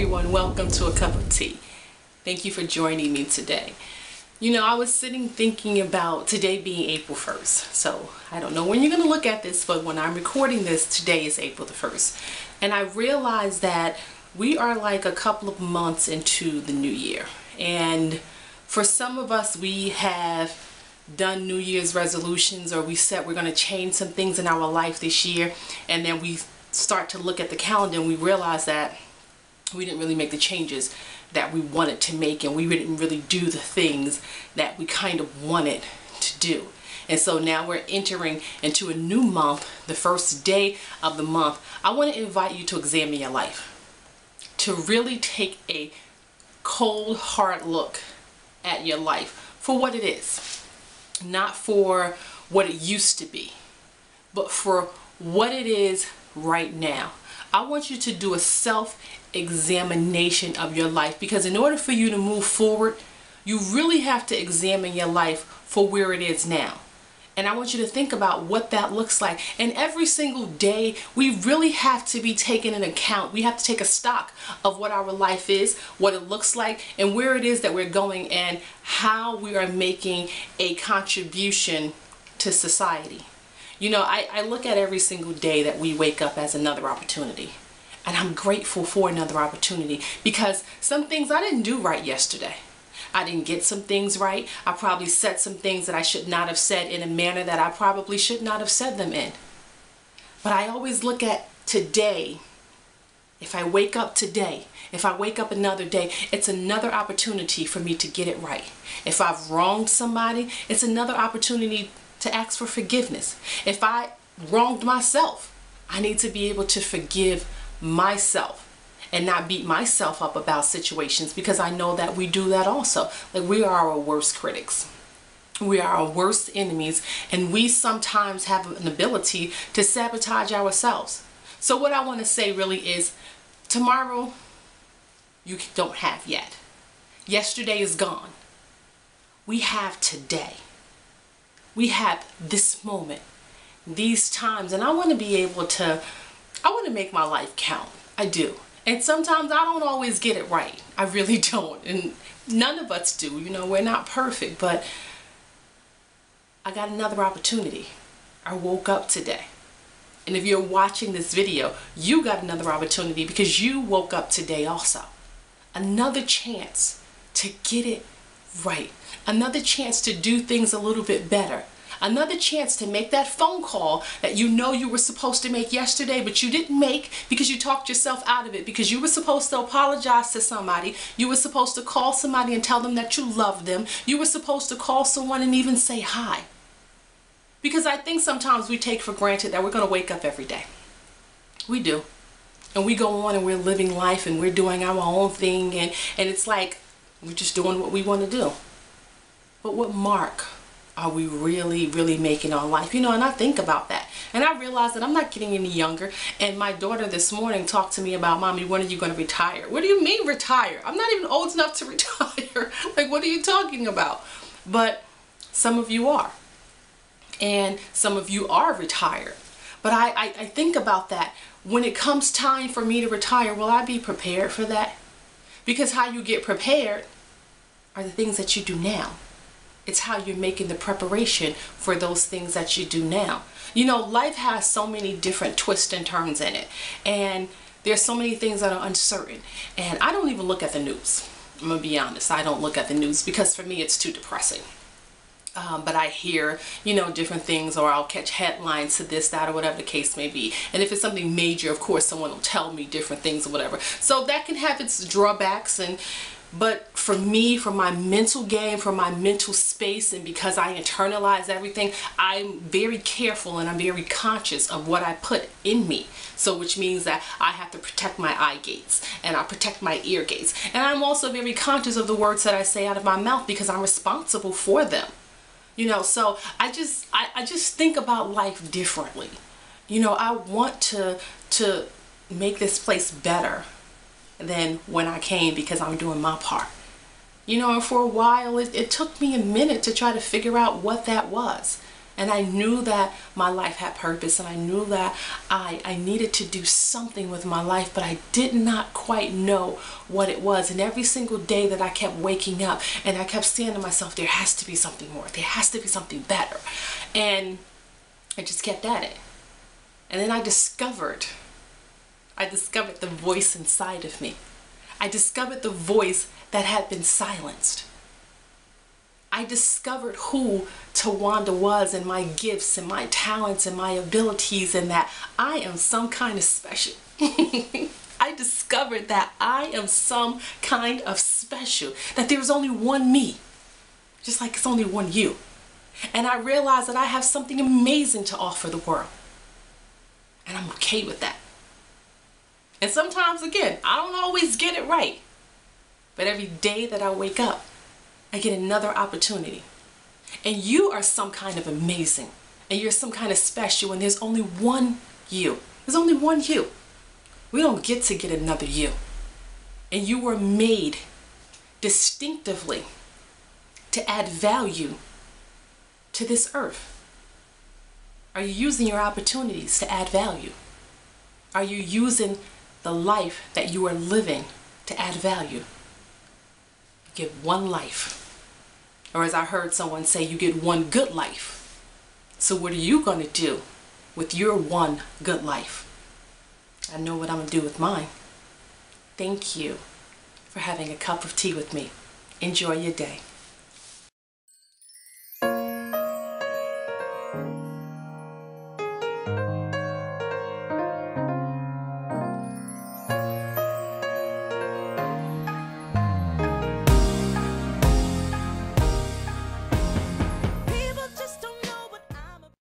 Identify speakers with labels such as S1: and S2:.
S1: everyone, welcome to A Cup of Tea. Thank you for joining me today. You know, I was sitting thinking about today being April 1st. So I don't know when you're going to look at this, but when I'm recording this, today is April the 1st. And I realized that we are like a couple of months into the new year. And for some of us, we have done New Year's resolutions, or we said we're going to change some things in our life this year. And then we start to look at the calendar and we realize that we didn't really make the changes that we wanted to make, and we didn't really do the things that we kind of wanted to do. And so now we're entering into a new month, the first day of the month. I want to invite you to examine your life, to really take a cold, hard look at your life for what it is, not for what it used to be, but for what it is right now. I want you to do a self-examination of your life, because in order for you to move forward, you really have to examine your life for where it is now. And I want you to think about what that looks like. And every single day, we really have to be taking into account. We have to take a stock of what our life is, what it looks like, and where it is that we're going, and how we are making a contribution to society. You know, I look at every single day that we wake up as another opportunity. And I'm grateful for another opportunity, because some things I didn't do right yesterday. I didn't get some things right. I probably said some things that I should not have said in a manner that I probably should not have said them in. But I always look at today. If I wake up today, if I wake up another day, it's another opportunity for me to get it right. If I've wronged somebody, it's another opportunity to ask for forgiveness. If I wronged myself, I need to be able to forgive myself and not beat myself up about situations, because I know that we do that also. Like, we are our worst critics. We are our worst enemies, and we sometimes have an ability to sabotage ourselves. So what I want to say really is, tomorrow you don't have yet. Yesterday is gone. We have today. We have this moment, these times, and I want to be able to, I want to make my life count. I do. And sometimes I don't always get it right. I really don't. And none of us do. You know, we're not perfect, but I got another opportunity. I woke up today. And if you're watching this video, you got another opportunity, because you woke up today also. Another chance to get it right. Another chance to do things a little bit better. Another chance to make that phone call that you know you were supposed to make yesterday, but you didn't make because you talked yourself out of it, because you were supposed to apologize to somebody. You were supposed to call somebody and tell them that you love them. You were supposed to call someone and even say hi. Because I think sometimes we take for granted that we're going to wake up every day. We do. And we go on and we're living life and we're doing our own thing, and it's like we're just doing what we want to do. But what mark are we really making on life? You know, and I think about that, and I realize that I'm not getting any younger. And my daughter this morning talked to me about, "Mommy, when are you going to retire?" What do you mean retire? I'm not even old enough to retire. Like, what are you talking about? But some of you are, and some of you are retired. But I think about that. When it comes time for me to retire, will I be prepared for that? Because how you get prepared are the things that you do now. It's how you're making the preparation for those things that you do now. You know, life has so many different twists and turns in it. And there's so many things that are uncertain. And I don't even look at the news. I'm going to be honest. I don't look at the news, because for me it's too depressing. But I hear, you know, different things, or I'll catch headlines to this, that, or whatever the case may be. And if it's something major, of course, someone will tell me different things or whatever. So that can have its drawbacks, but for me, for my mental game, for my mental space, and because I internalize everything, I'm very careful and I'm very conscious of what I put in me. So which means that I have to protect my eye gates, and I protect my ear gates. And I'm also very conscious of the words that I say out of my mouth, because I'm responsible for them. You know, so I just think about life differently. You know, I want to make this place better than when I came, because I'm doing my part. You know, and for a while it took me a minute to try to figure out what that was. And I knew that my life had purpose, and I knew that I needed to do something with my life, but I did not quite know what it was. And every single day that I kept waking up and I kept saying to myself, there has to be something more. There has to be something better. And I just kept at it. And then I discovered the voice inside of me. I discovered the voice that had been silenced. I discovered who Towanda was, and my gifts and my talents and my abilities, and that I am some kind of special. I discovered that I am some kind of special, that there's only one me, just like it's only one you. And I realized that I have something amazing to offer the world. And I'm okay with that. And sometimes, again, I don't always get it right. But every day that I wake up, I get another opportunity. And you are some kind of amazing. And you're some kind of special. And there's only one you. There's only one you. We don't get to get another you. And you were made distinctively to add value to this earth. Are you using your opportunities to add value? Are you using the life that you are living to add value? You get one life. Or as I heard someone say, you get one good life. So what are you going to do with your one good life? I know what I'm going to do with mine. Thank you for having a cup of tea with me. Enjoy your day.